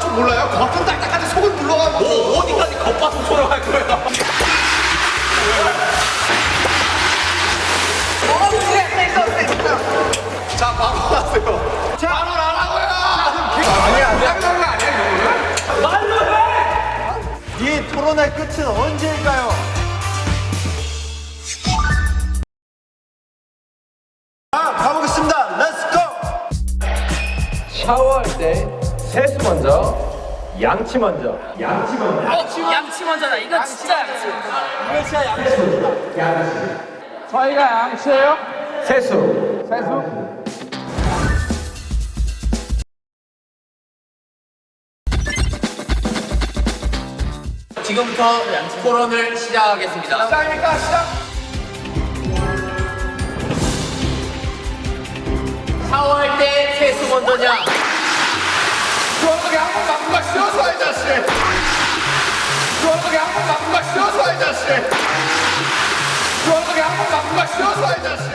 겉밭은 몰라요? 겉은 딱딱한데 속은 물러가고. 뭐 어디까지 겉바속 돌아갈 거야? 자, 바로 하세요. 자, 바로 하라고요. 이 토론의 끝은 언제일까요? 자, 가보겠습니다. 렛츠고! 샤워할 때 세수 먼저, 양치 먼저. 양치 먼저. 양치 먼저다. 이거 진짜 양치 먼저다. 이거 진짜 양치. 저희가 양치예요? 세수. 지금부터 토론을 시작하겠습니다. 시작입니까? 시작. 샤워할 때 세수 먼저냐? 주원석이 한번 맞고 가 쉬어서 이 자식. 주원석이 한번 맞고 가 쉬어서 이 자식. 주원석이 한번 맞고 가 쉬어서 이 자식.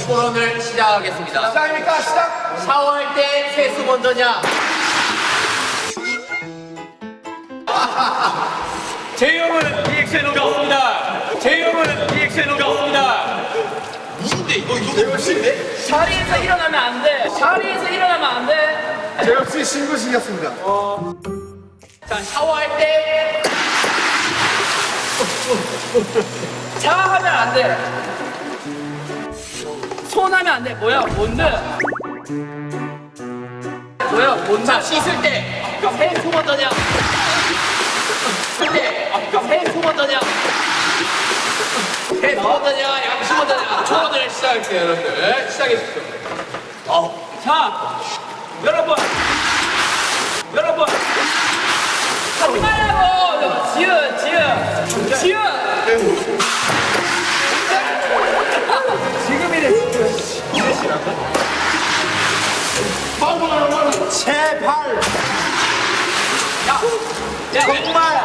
토론을 시작하겠습니다. 시작입니까? 시작. 샤워할 때 세수 먼저냐? 제이홉은 리액션이 없습니다. 제이홉은 리액션이 없습니다. 누군데 이거 대박인데? 자리에서 일어나면 안 돼. 자리에서 일어나면 안 돼. 제 역시 신고식이었습니다. 자 샤워할 때 자하면 안 돼. 손하면 안 돼. 뭐야? 뭔데? 뭐야? 뭔데? 자 씻을 때 세수 먼저냐? 씻을 때 세수 먼저냐? 세수 먼저냐? 양치 먼저냐? 토론을 시작할게요 여러분들. 시작해주십시오. 자, 여러분. 하지 말라고. 지은. 제발! 정말!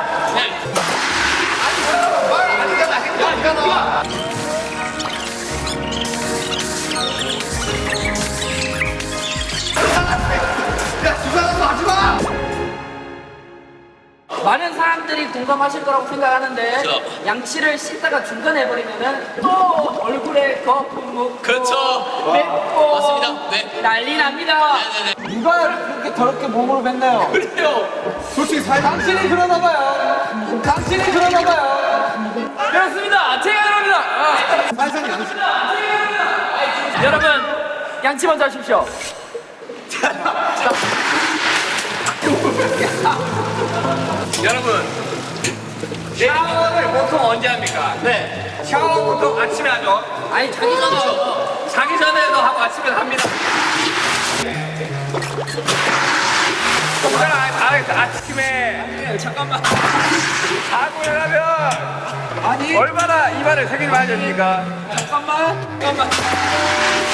야, 주사는 하지 마. 많은 사람들이 공감하실 거라고 생각하는데 그렇죠. 양치를 씻다가 중간에 해버리면은 또 얼굴에 거품 묻고 그렇죠. 맵고 맞습니다. 네. 난리 납니다. 네네네. 누가 그렇게 더럽게 몸으로 뱉나요? 그래요. 솔직히 사회 당신이 그러나 봐요. 당신이 그러나 봐요. 그렇습니다. 제가 그럽니다. 사회상 양식. 여러분 양치 먼저 하십시오. 여러분, 샤워를 보통 언제 합니까? 네. 샤워 보통 아침에 하죠. 아니 자기 전에 자기 전에도 하고 아침에도 합니다. 아침에 잠깐만. 자고 일어나면 얼마나 입안을 새기지 말아야 됩니까? 잠깐만.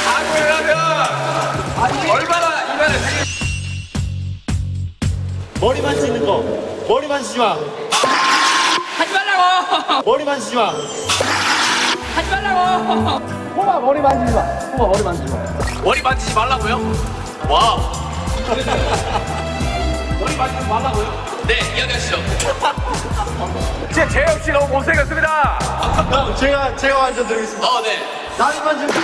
자고 일어나면 얼마나 입안을 새기지 머리 만지는 거. 머리 만지지 마. 하지 말라고. 머리 만지지 마. 하지 말라고. 머리 만지지 말라고요? 와. 머리 만지지 말라고요? 네 이야기하시죠. 진짜 재엽 씨 너무 못생겼습니다. 형, 제가 완전 드리겠습니다. 네. 나비 만지는 거.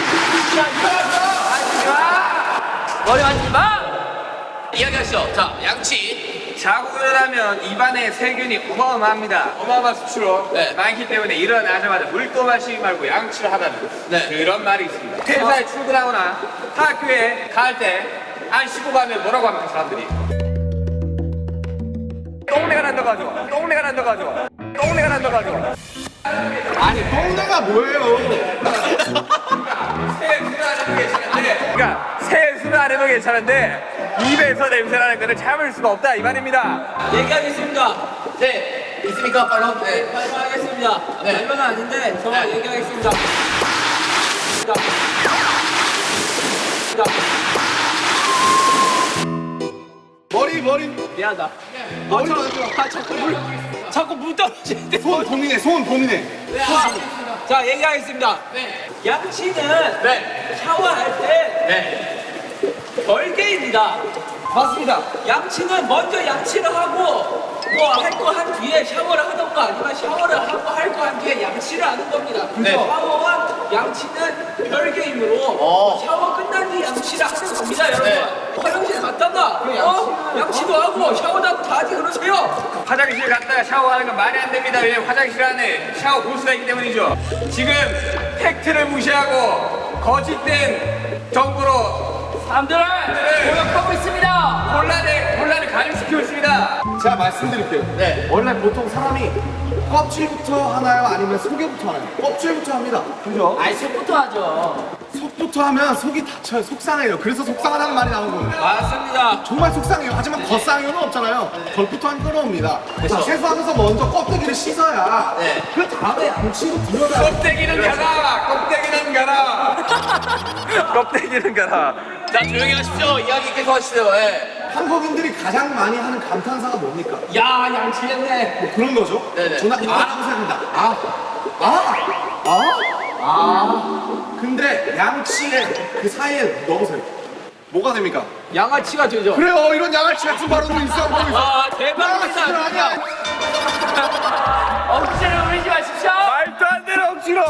머리 만지지 마. 이야기하시죠. 자 양치. 자고 일어나면 입안에 세균이 어마어마합니다. 어마어마한 수치로 네. 많기 때문에 일어나자마자 물도 마시지 말고 양치를 하다는 네. 그런 말이 있습니다. 회사에 출근하거나 학교에 갈 때 안 씻고 가면 뭐라고 합니까 사람들이? 똥내가 난다고 하죠. 아니, 똥내가 뭐예요? 세수는 안 해도 괜찮은데 그러니까 세수는 안 해도 괜찮은데 입에서 냄새 나는 거를 참을 수가 없다 이 말입니다. 얘기하겠습니다. 네 있습니까 발언? 네. 발표하겠습니다. 네. 발표는 아닌데 저 네. 얘기하겠습니다. 머리. 미안하다. 머리 만져. 자꾸 물 떨어지는데. 손 고민해. 자 얘기하겠습니다. 네. 양치는 네. 샤워할 때 네. 별개입니다. 맞습니다. 양치는 먼저 양치를 하고 뭐 할 거 한 뒤에 샤워를 하던가 아니면 샤워를 하고 할 거 한 뒤에 양치를 하는 겁니다. 네. 샤워와 양치는 별개이므로 샤워 끝난 뒤 양치를 하는 겁니다, 여러분. 네. 화장실 갔다가 양치도 하고 샤워도 하고 다 하지 그러세요. 화장실 갔다가 샤워하는 건 말이 안 됩니다. 왜냐면 화장실 안에 샤워 부스가 있기 때문이죠. 지금 팩트를 무시하고 거짓된 정보로 사람들을 공격하고 있습니다. 혼란을 가중시키고 있습니다. 제가 말씀드릴게요. 네. 원래 보통 사람이 껍질부터 하나요? 아니면 속에부터 하나요? 껍질부터 합니다. 그죠? 아이 속부터 하죠. 속부터 하면 속이 다쳐요. 속상해요. 그래서 속상하다는 말이 나온 거예요. 맞습니다. 정말 속상해요. 하지만 겉상해요는 없잖아요. 겉부터 하면 끌어옵니다. 자, 세수하면서 먼저 껍데기를 씻어야 그 다음에 양치로 들어가요. 껍데기는 가라. 껍데기는 가라. 껍데기는 가라. 자, 조용히 하십시오. 이야기 계속 하시죠. 예. 한국인들이 가장 많이 하는 감탄사가 뭡니까? 야, 양치했네. 뭐 그런 거죠? 네네. 저는 아라고 생각합니다. 근데 양치에 그 사이에 넣으세요. 뭐가 됩니까? 양아치가 되죠. 그래요. 이런 양아치 같은 발언도 있어. 아, 대박입니다. 양아치는 아니야. 억지를 부리지 마십시오. 말도 안 되는 억지로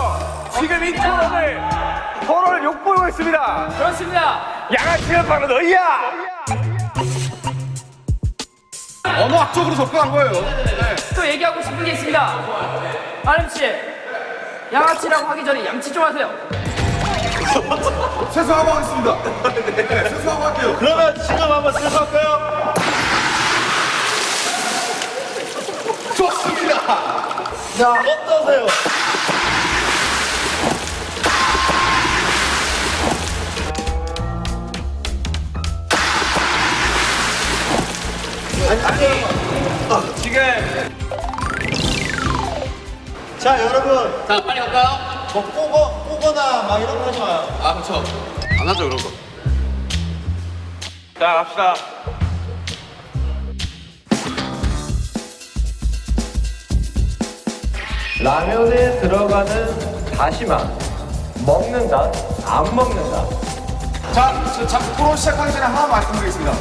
지금 이 토론을 욕보이고 있습니다. 그렇습니다. 양아치는 바로 너희야. 언어학적으로 접근한 거예요. 네. 또 얘기하고 싶은 게 있습니다. 아름 씨, 양아치라고 하기 전에 양치 좀 하세요. 세수하고 하겠습니다. 네, 세수하고 할게요. 그러면 지금 한번 시작할까요? 좋습니다. 자, 어떠세요? 지금 자, 여러분, 자, 빨리 갈까요? 뭐 꼬거나 막 이런 거 하지 마요. 아, 그렇죠. 안 하죠, 그런 거. 자 갑시다. 라면에 들어가는 다시마. 먹는다, 안 먹는다. 자, 토론 시작하기 전에 하나 말씀드리겠습니다.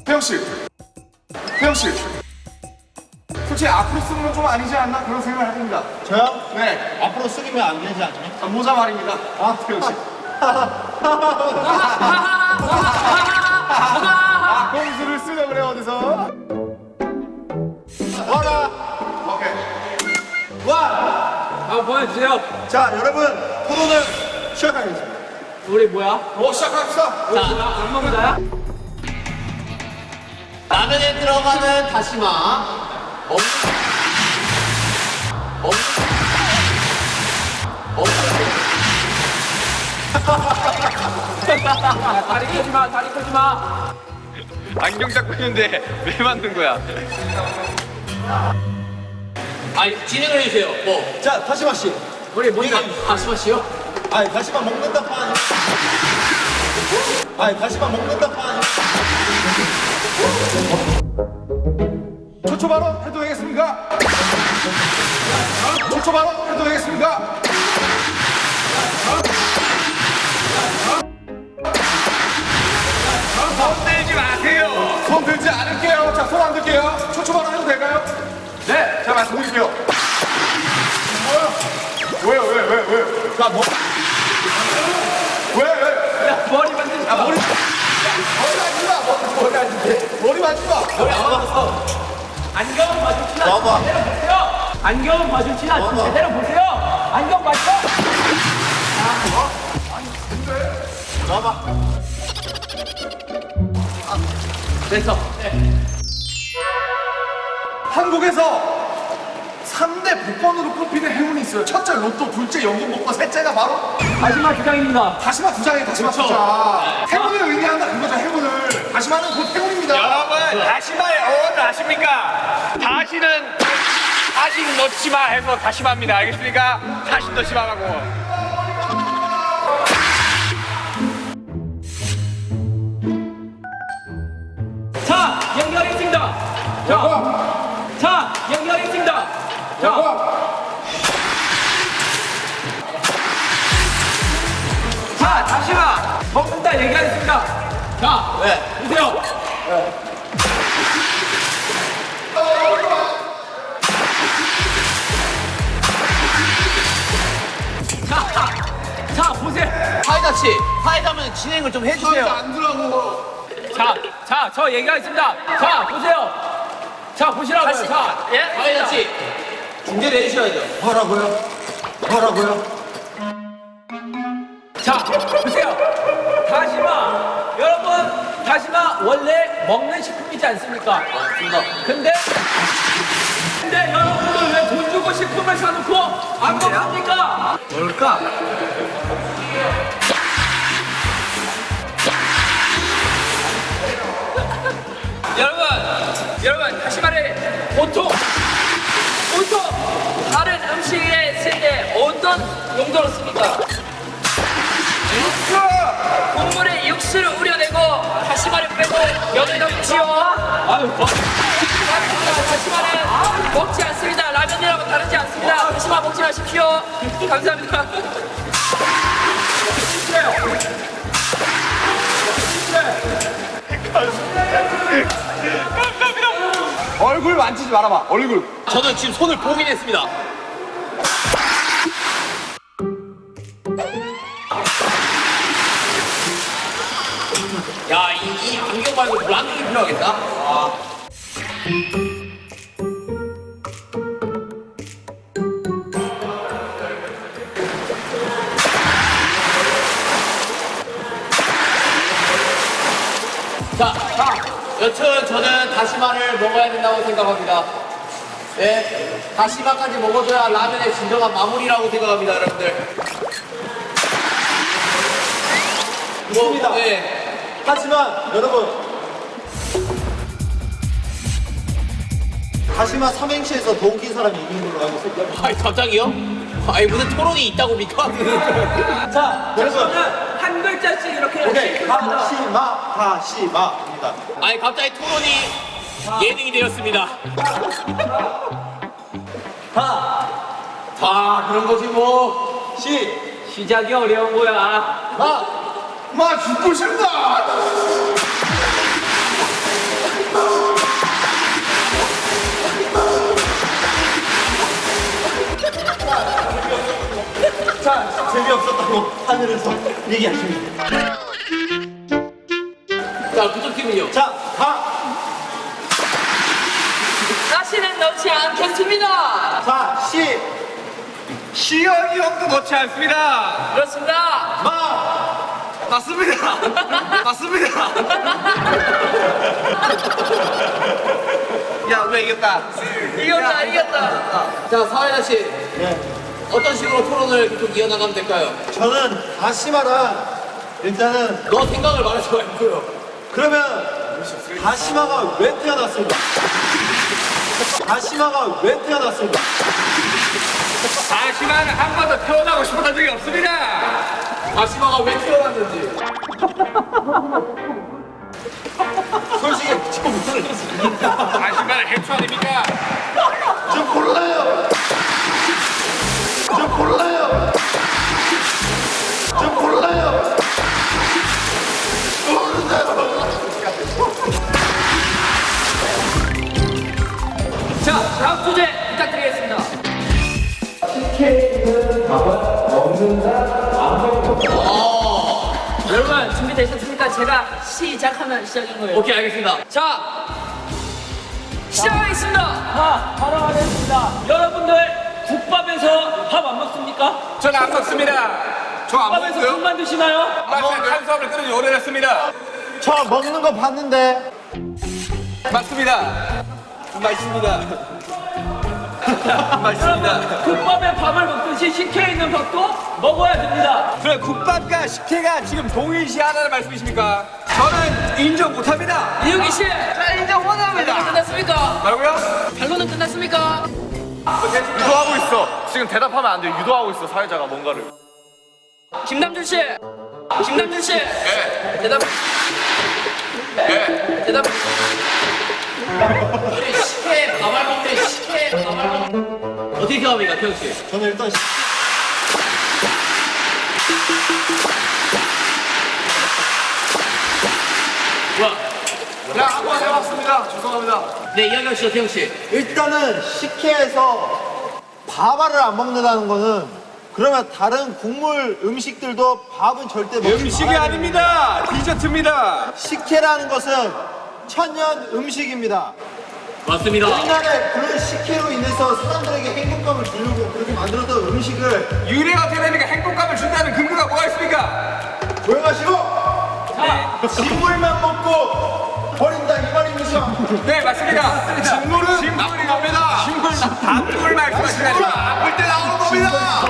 태영 씨, 솔직히 앞으로 쓰는 건 좀 아니지 않나 그런 생각을 해봅니다. 저요? 네, 앞으로 숙이면 안 되지 않나요? 자, 모자 말입니다. 태영 씨. 꼼수를 쓰려 그래 어디서? 와라! 오케이. 와! 한번 보여주세요. 자, 여러분, 토론을 시작하겠습니다. 우리 뭐야? 시작합시다. 자, 안 먹자야? 라면에 들어가는 다시마. 다리 끄지 마, 다리 끄지 마. 안경 잡고 있는데 왜 만든 거야? 아니, 진행을 해주세요. 뭐. 자, 다시마 씨. 우리 뭔가 다시마 씨요? 아니, 다시마 먹는다 판. 아니, 다시마 먹는다 판. 초초 발언 해도 되겠습니까? 초초 발언 해도 되겠습니까? 손 들지 마세요. 손 들지 않을게요. 자, 손 안 들게요. 초초 발언 해도 될까요? 네, 자, 말씀드릴게요. 뭐야? 왜? 자, 뭐? 왜? 야, 머리 만지지 마. 머리 만지 마. 머리 만지 마. 머리 만지 마. 머리 안 맞았어. 안경 마주치나 봐봐. 제대로 보세요. 안경 마주치나 제대로 보세요. 안경 맞죠? 나와봐. 됐어. 한국에서 3대 복권으로 꼽히는 행운이 있어요. 첫째 로또, 둘째 연금 복권, 셋째가 바로 다시마 주장입니다. 다시마 두 장이에요. 다시마 두 장. 행운을 의미한다 그거죠. 행운을. 다시마는 곧 행운입니다. 여러분 다시마의 어원을 아십니까? 다시는 다시 넣지 마 해서 다시마입니다. 알겠습니까? 다시 넣지 말라고. 자, 연결했습니다. 자, 연결했습니다. 자, 자, 보세요. 자, 보세요. 사이다 씨, 사이다면 진행을 좀 해주세요. 안 들어가고. 자, 저 얘기하겠습니다. 자, 보세요. 자, 보시라고요. 자, 예? 사이다 씨, 중재를 해주셔야죠. 뭐라고요? 자, 보세요. 다시마. 여러분, 다시마 원래 먹는 식품이지 않습니까? 맞습니다. 근데 여러분들 왜 돈 주고 식품을 사놓고 안 먹습니까? 뭘까? 여러분 다시 말해 보통 다른 음식에 쓸 때 어떤 용도로 씁니까? 국물에 육수를 우려내고 다시마를 빼고 면을 넣지요. 아유, 다시마는 먹지 않습니다. 라면이라고 다르지 않습니다. 다시마 먹지 마십시오. 감사합니다. 얼굴 만지지 말아봐. 얼굴. 저는 지금 손을 봉인했습니다. 야, 이 안경 말고 안경이 필요하겠다. 여튼 저는 다시마를 먹어야 된다고 생각합니다. 네, 다시마까지 먹어줘야 라면의 진정한 마무리라고 생각합니다, 여러분들. 좋습니다. 네. 하지만 여러분, 다시마 삼행시에서 더 웃긴 사람이 이긴 걸로 알고 있습니다. 아니, 갑자기요? 아니, 무슨 토론이 있다고입니까? 자, 여러분. 저는 한 글자씩 이렇게 오케이, 다시마입니다. 아니, 갑자기 토론이 예능이 되었습니다. 다 그런 거지 뭐. 시작이 어려운 거야. 마 죽고 싶다. 자, 재미없었다고 하늘에서 얘기하십니다. 자, 그쪽 팀은요? 자, 다시는 넣지 않겠습니다. 자, 시연이 형도 넣지 않습니다. 그렇습니다. 맞습니다. 맞습니다. 야, 왜 이겼다? 이겼다. 자, 사회자 씨. 네. 어떤 식으로 토론을 계속 이어나가면 될까요? 저는 다시마랑 일단은 너 생각을 말하지 말고요. 그러면 다시마가 왜 태어났을까? 다시마가 왜 태어났을까? 다시마는 한 번도 태어나고 싶었던 적이 없습니다. 다시마가 왜 태어났는지. 솔직히 지금 못하는 다시마를 해초 아닙니까? 저 몰라요. 자, 다음 주제 부탁드리겠습니다. 여러분 준비되셨습니까? 제가 시작하면 시작인 거예요. 오케이, 알겠습니다. 자, 시작하겠습니다. 바로 하겠습니다. 여러분들 국밥에서 밥 안 먹습니까? 저는 안 먹습니다. 저 안 국밥에서 먹고요. 국만 드시나요? 탄수화물 끊은 지 오래됐습니다. 저 먹는 거 봤는데 맞습니다. 맛있습니다. 여러분 국밥에 밥을 먹듯이 식혜에 있는 밥도 먹어야 됩니다. 그래, 국밥과 식혜가 지금 동일시하다는 말씀이십니까? 저는 인정 못합니다. 이용기 씨, 자 인정 원합니다. 끝났습니까? 뭐라고요? 결론은 끝났습니까? 유도하고 있어. 지금 대답하면 안 돼. 유도하고 있어. 사회자가 뭔가를. 김남준 씨, 대답. 대답. 우리 식혜 밥알 먹네, 식혜 밥알 먹 어떻게 생각합니까, 태영 씨? 저는 일단 그냥 한번 해봤습니다. 죄송합니다. 네, 이야기하시죠, 태영 씨. 일단은 식혜에서 밥알을 안 먹는다는 거는 그러면 다른 국물 음식들도 밥은 절대 먹지 음식이 말아야 아닙니다. 디저트입니다. 식혜라는 것은 천연 음식입니다. 맞습니다. 옛날에 그런 식혜로 인해서 사람들에게 행복감을 주려고 그렇게 만들었던 음식을 유래가 어떻게 되니까 행복감을 준다는 근거가 뭐가 있습니까? 조용하시고 식물만 먹고 버린다 이 말입니까? 네, 맞습니다. 식물은 나쁜 겁니다. 단물 말씀하시는 아플 때 나오는 겁니다.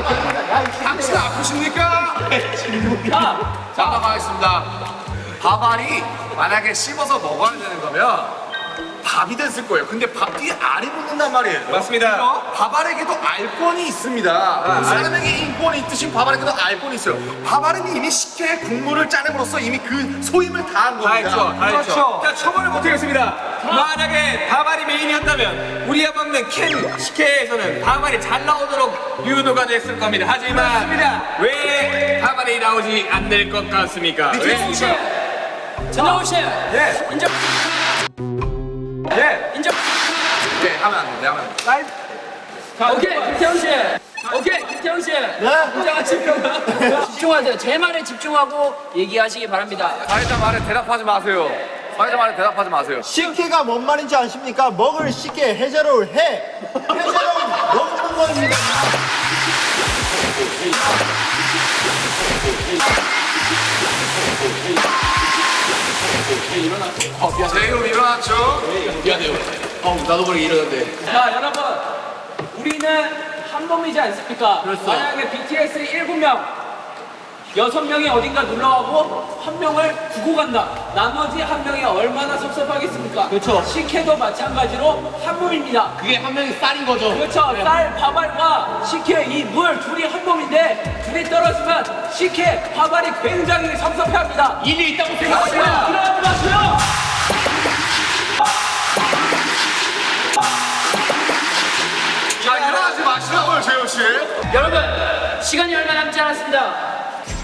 당신 아프십니까? 자, 가겠습니다. 밥알이 만약에 씹어서 먹어야 되는 거면 밥이 됐을 거예요. 근데 밥 뒤에 알이 붙는단 말이에요. 맞습니다. 밥알에게도 알권이 있습니다. 사람에게 인권이 있듯이 밥알에게도 알권이 있어요. 밥알은 이미 식혜의 국물을 짜냄으로써 이미 그 소임을 다한 다 겁니다. 했죠, 다 했죠. 자, 처벌을 못하겠습니다. 만약에 밥알이 메인이었다면 우리가 먹는 캔 식혜에서는 밥알이 잘 나오도록 유도가 됐을 겁니다. 하지만 왜 밥알이 나오지 않을 것 같습니까? 전정훈 씨, 전정훈 씨, 예, 인정, 예. 인정. 네, 하면 안 돼, 하면 안 돼. 자, 오케이, 김태훈 씨. 오케이, 김태훈 씨. 집중하세요. 제 말에 집중하고 얘기하시기 바랍니다. 사회자 말에 대답하지 마세요. 사회자 말에 대답하지 마세요. 식혜가 뭔 말인지 아십니까? 먹을 식혜 해자로울 해자로울 먹는 겁니다. 제이홉 일어났죠? 미안해요. 나도 모르게 이러는데. 자, 여러분, 우리는 한 몸이지 않습니까? 그렇죠. 만약에 BTS 7명, 6명이 어딘가 놀러가고 한 명을 두고 간다. 나머지 한 명이 얼마나 섭섭하겠습니까? 그렇죠. 식혜도 마찬가지로 한 몸입니다. 그게 한 명이 쌀인 거죠. 그렇죠. 쌀, 밥알과 식혜, 이 물 둘이 한 몸인데 둘이 떨어지면 식혜, 밥알이 굉장히 섭섭해합니다. 일리 있다고 생각합니다. 일어나지 마세요. 자, 일어나지 마시라고요, 재호 씨. 여러분, 시간이 얼마 남지 않았습니다.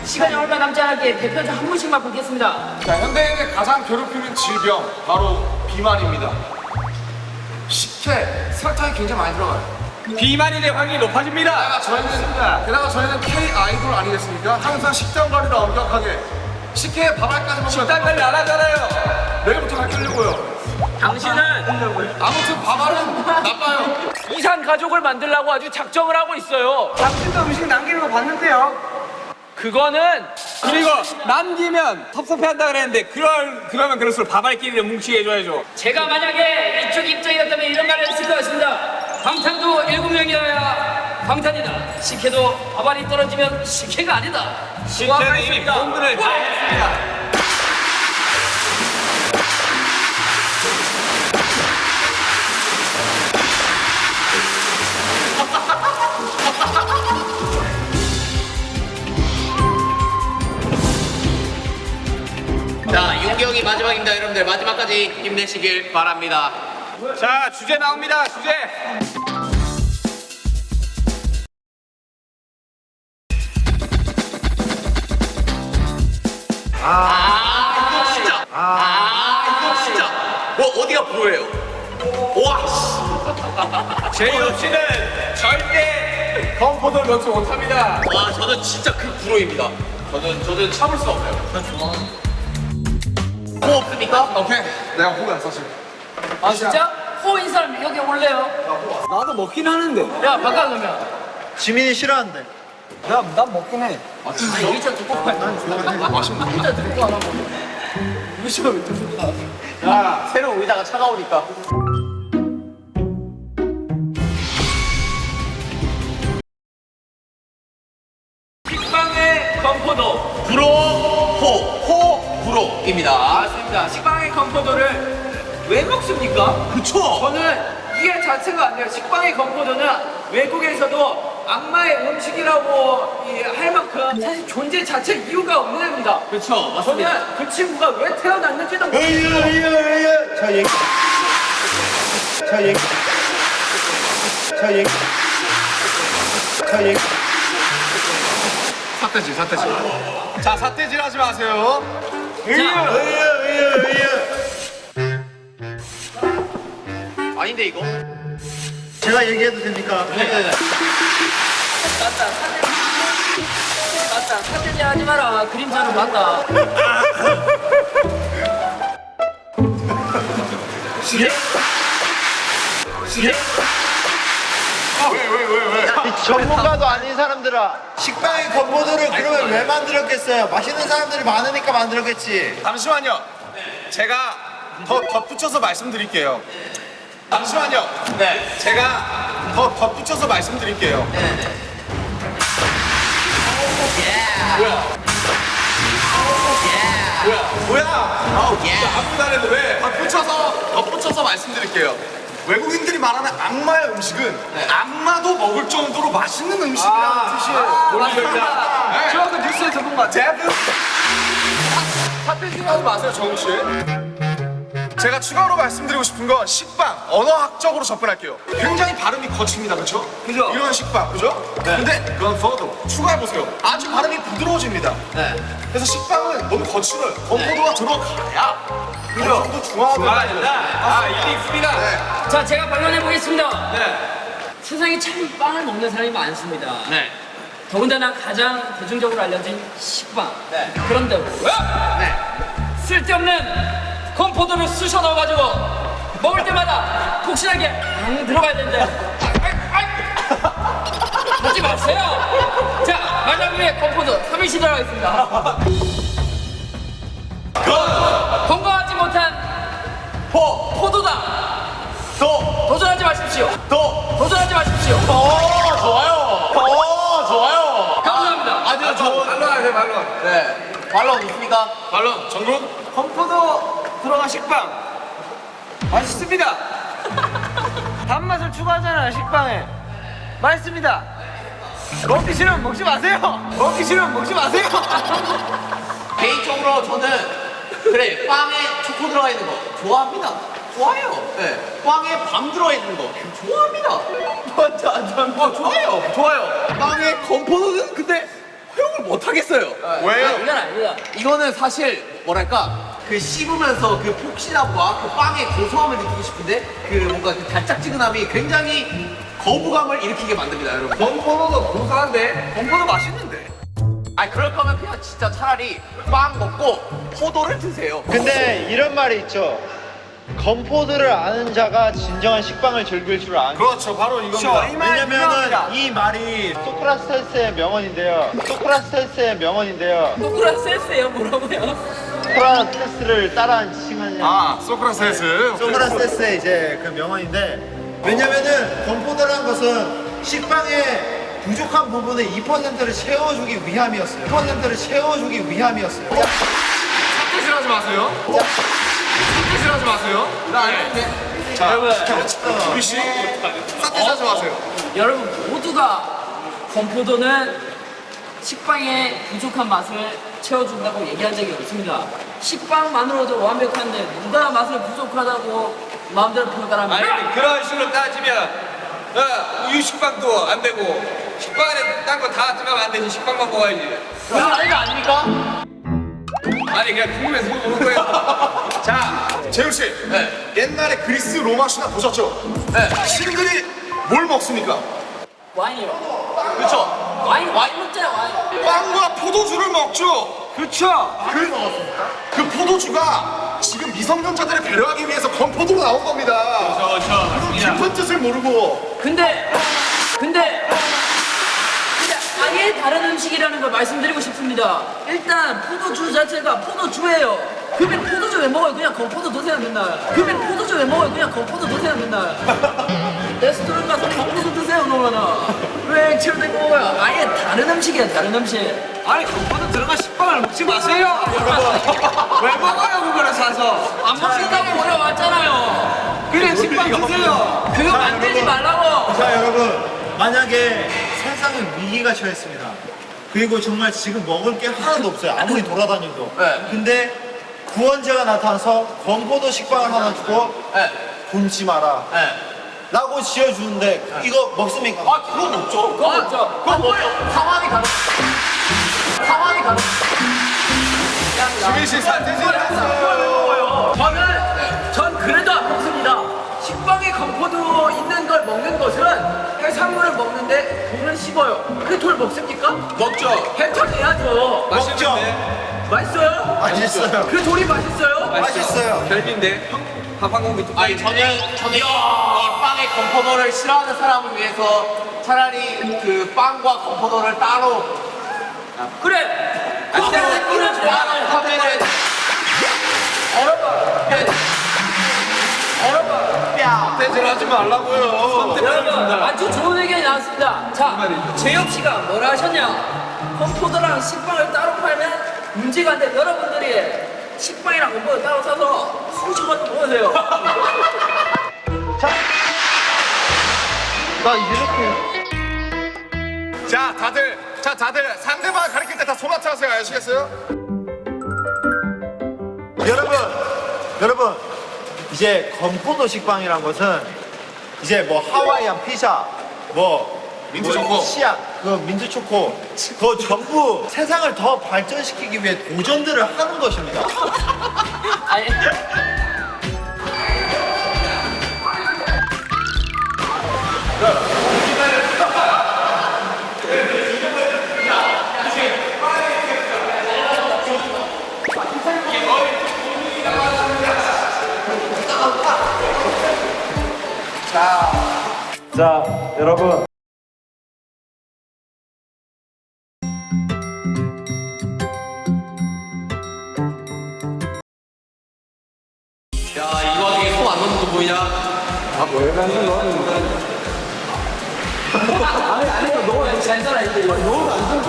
시간이 얼마 남지 않았기에 대표자 한 분씩만 뽑겠습니다. 자, 현대인의 가장 괴롭히는 질병 바로 비만입니다. 식혜, 설탕이 굉장히 많이 들어가요. 비만이 될 확률이 높아집니다. 게다가 저희는 K 아이돌 아니겠습니까? 항상 식단 관리를 엄격하게 식혜에 밥알까지 먹으면 식단 관리 안 하잖아요. 내일부터 가르치려고요. 당신은 아무튼 밥알은 나빠요. 이산 가족을 만들려고 아주 작정을 하고 있어요. 당신도 음식 남기는 거 봤는데요. 그거는 그리고 남기면 섭섭해한다 그랬는데 그러면 그럴수록 밥알끼리를 뭉치게 해줘야죠. 제가 만약에 이쪽 입장이었다면 이런 말을 했을 것 같습니다. 방탄도 7명이어야 방탄이다. 식혜도 밥알이 떨어지면 식혜가 아니다. 저는 이미 본분을 다 했습니다. 자, 윤경이 마지막입니다, 여러분들. 마지막까지 힘내시길 바랍니다. 자, 주제 나옵니다. 주제. 이거 진짜. 뭐, 어디가 불어예요? 와, 씨. 제이홉 씨는 절대 건포도를 넣지 못합니다. 와, 저는 진짜 그 불호입니다. 저는 참을 수 없어요. 뭐 없습니까? 오케이, 내가 후회야 사실. 아 진짜? 호인 사람 여기 올래요? 나도 먹긴 하는데. 야 바꿔 그러면. 지민이 싫어한대. 난 먹긴 해. 아 여기 저 두고 봐. 맛있는 진짜 두고 안 하고. 야, 새로운 의자가 차가우니까. 식빵의 건포도. 불호입니다. 맞습니다. 식빵의 건포도를 왜 먹습니까? 그쵸? 저는 이해 자체가 안 돼요. 식빵의 건포도는 외국에서도 악마의 음식이라고 할 만큼 사실 존재 자체 이유가 없는 애입니다. 그쵸, 맞습니다. 저는 그 친구가 왜 태어났는지도 자 얘기. 자 얘기. 자 얘기. 자 얘기. 사태질. 자, 사태질 하지 마세요. 의유. 아닌데 이거? 제가 얘기해도 됩니까? 네네네. 맞다. 사태지 하지 마라. 그림자로 맞다. 이 전문가도 아닌 사람들아, 식빵의 건포도를 그러면 왜 만들었겠어요? 맛있는 사람들이 많으니까 만들었겠지. 잠시만요. 제가 더 덧붙여서 말씀드릴게요. 잠시만요. 네. 제가 더 덧붙여서 말씀드릴게요. 뭐야? 아무도 안 해도 왜? 덧붙여서 말씀드릴게요. 외국인들이 말하는 악마의 음식은 악마도 먹을 정도로 맛있는 음식이라는 뜻이에요. 맞습니다. 저 그 뉴스에서 본 것 같아요. 사태지 하지 마세요, 정우 씨. 제가 추가로 말씀드리고 싶은 건 식빵, 언어학적으로 접근할게요. 굉장히 발음이 거칩니다, 그렇죠? 그죠? 이런 식빵, 그죠? 근데 그건 further, 추가해보세요. 아주 발음이 부드러워집니다. 그래서 식빵은 너무 거칠어요. 건포도가 들어가야 어느 정도 중화가 된다. 아, 일리 있습니다. 자, 제가 반론해 보겠습니다. 세상에 참 빵을 먹는 사람이 많습니다. 네. 더군다나 가장 대중적으로 알려진 식빵. 네. 그런데 왜? 쓸데없는 건포도를 쑤셔 넣어가지고 먹을 때마다 폭신하게 앙 들어가야 되는데 하지 마세요. 자, 말랑위에 건포도 3일씩 들어가겠습니다. 건강하지 못한 포도다. 도전하지 마십시오. 도전하지 마십시오. 좋아요. 감사합니다. 아주 좋은. 말로 말로. 네. 반론 있습니까? 말론, 정국? 건포도 들어간 식빵 맛있습니다. 단맛을 추가하잖아요, 식빵에. 맛있습니다. 먹기 싫으면 먹지 마세요. 먹기 싫으면 먹지 마세요. 개인적으로 저는 그래 빵에 초코 들어가 있는 거 좋아합니다. 좋아요. 네. 빵에 밤 들어가 있는 거 좋아합니다. 좋아요. 빵에 건포도는 근데 허용을 못 하겠어요. 왜요? 이건 아닙니다. 이거는 사실 뭐랄까 그 씹으면서 그 폭신함과 그 빵의 고소함을 느끼고 싶은데 그 뭔가 그 달짝지근함이 굉장히 거부감을 일으키게 만듭니다, 여러분. 건포도도 고소한데 건포도 맛있는데. 아니 그럴 거면 그냥 진짜 차라리 빵 먹고 포도를 드세요. 근데 이런 말이 있죠. 건포도를 아는 자가 진정한 식빵을 즐길 줄 아는. 그렇죠, 바로 이겁니다. 왜냐면은 이 말이 소크라테스의 명언인데요. 노크라세스예요. 뭐라고요? 소크라테스를 따라한 칭하냐. 아, 소크라테스. 소크라테스의 이제 그 명언인데, 왜냐면은 건포도라는 것은 식빵의 부족한 부분의 2%를 채워주기 위함이었어요. 2%를 채워주기 위함이었어요. 사태질하지 마세요. 사태질하지 마세요. 나 아닌데. 자, 여러분. 우리 씨, 사태질하지 마세요. 여러분 모두가 건포도는 식빵의 부족한 맛을 채워준다고 얘기한 적이 없습니다. 식빵만으로도 완벽한데 누가 맛을 부족하다고 마음대로 평가를 합니까? 아니 그런 식으로 따지면 우유 식빵도 안 되고 식빵 안에 딴 거 다 들어가면 안 되지. 식빵만 먹어야지. 그건 아닌 거 아닙니까? 아니 그냥 궁금해서 물어보는 거예요. 자, 재우 씨. 옛날에 그리스 로마 신화 보셨죠? 네. 신들이 뭘 먹습니까? 와인이요. 그렇죠. 와인 먹잖아요. 와인. 빵과 포도주를 먹죠. 그렇죠. 그 포도주가 지금 미성년자들을 배려하기 위해서 건포도로 나온 겁니다. 그런 깊은 뜻을 모르고. 근데 아예 다른 음식이라는 걸 말씀드리고 싶습니다. 일단 포도주 자체가 포도주예요. 그러면 포도주 왜 먹어요? 그냥 건포도 드세요 맨날. 그러면 포도주 왜 먹어요? 그냥 건포도 드세요 맨날. 레스토랑 가서 건포도 드세요 그러면은. 왜 액체로 된 먹어요? 아예 다른 음식이야 다른 음식. 아니 건포도 들어간 식빵을 먹지 마세요. 왜 먹어요 그거를 사서? 안 먹는다고 어려왔잖아요. 그냥 식빵 드세요. 그거 만들지 말라고. 자, 여러분, 만약에 세상은 위기가 처했습니다. 그리고 정말 지금 먹을 게 하나도 없어요. 아무리 돌아다녀도. 네. 근데 구원자가 나타나서 건포도 식빵을 하나 주고 네. 굶지 마라 네. 라고 지어주는데 이거 먹습니까? 아 그건 없죠. 그거 없죠. 그건 뭐예요? 상황이 다른. 지민 씨 사태질 했어요. 전 그래도 안 먹습니다. 식빵에 건포도 있는 걸 먹는 것은 해산물을 먹는데 돌을 씹어요. 그 돌 먹습니까? 먹죠. 해천해야죠. 먹죠. 맛있어요? 맛있어요. 그 돌이 맛있어요? 맛있어요. 별비인데 항공기 또 아니 저는 이 빵의 건포도를 싫어하는 사람을 위해서 차라리 그 빵과 건포도를 따로 그래. 따로 하면은 대질 하지 말라고요. 여러분 아주 좋은 의견이 나왔습니다. 자, 재혁 씨가 뭐라 하셨냐? 건포도랑 식빵을 따로 팔면 문제가 안 돼. 여러분들이 식빵이랑 건포도 따로 사서 수십만 원 먹으세요. 자, 다들 상대방 가리킬 때 다 손아트 하세요. 아시겠어요? 여러분, 이제 건포도 식빵이란 것은 이제 뭐 하와이안 피자, 뭐 민트 초코. 치약, 그 민트 초코, 그거 전부 세상을 더 발전시키기 위해 도전들을 하는 것입니다. 아니, 자, 여러분. 야 이거 와중에 손 안 넣는 거 보이냐? 괜찮아 이제 이거 너무 안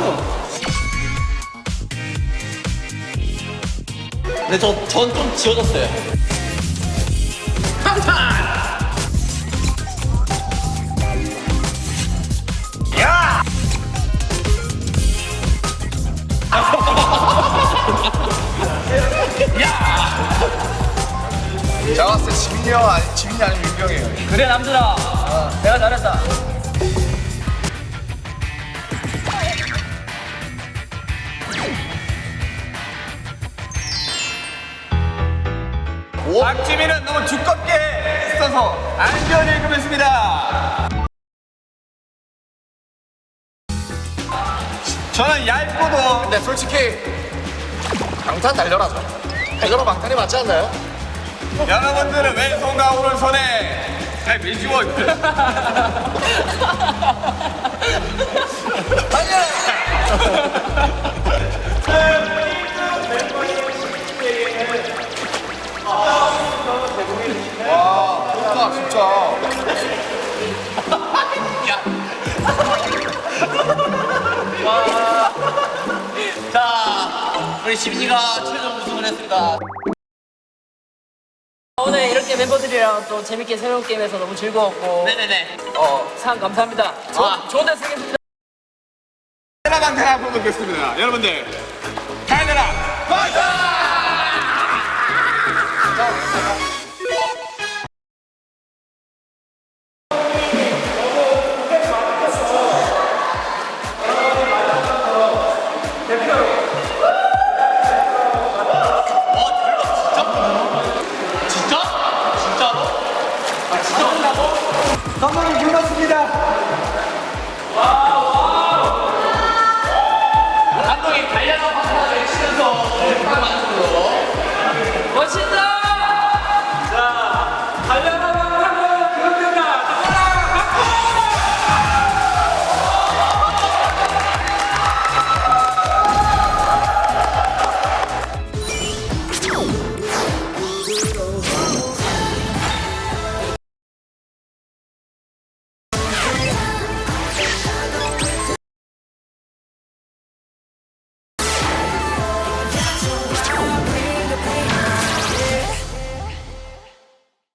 근데 전 좀 지워졌어요. 제가 봤을 때 지민이 아니면 윤경이에요. 그래 남들아, 내가 잘했다. 박지민은 너무 두껍게 써서 안전 읽으면습니다. 저는 얇고도 근데 솔직히 방탄 달려라죠. 달려라 방탄이 맞지 않나요? 여러분들은 왼손과 오른손에 잘 미지워. 와, 진짜. 자 우리 시민이가 최종 우승을 했습니다. 오늘 이렇게 멤버들이랑 또 재밌게 새로운 게임해서 너무 즐거웠고 네네네. 상 감사합니다. 좋은 데 쓰겠습니다. 테라방탄 한번 먹겠습니다. 여러분들 달려라. 자,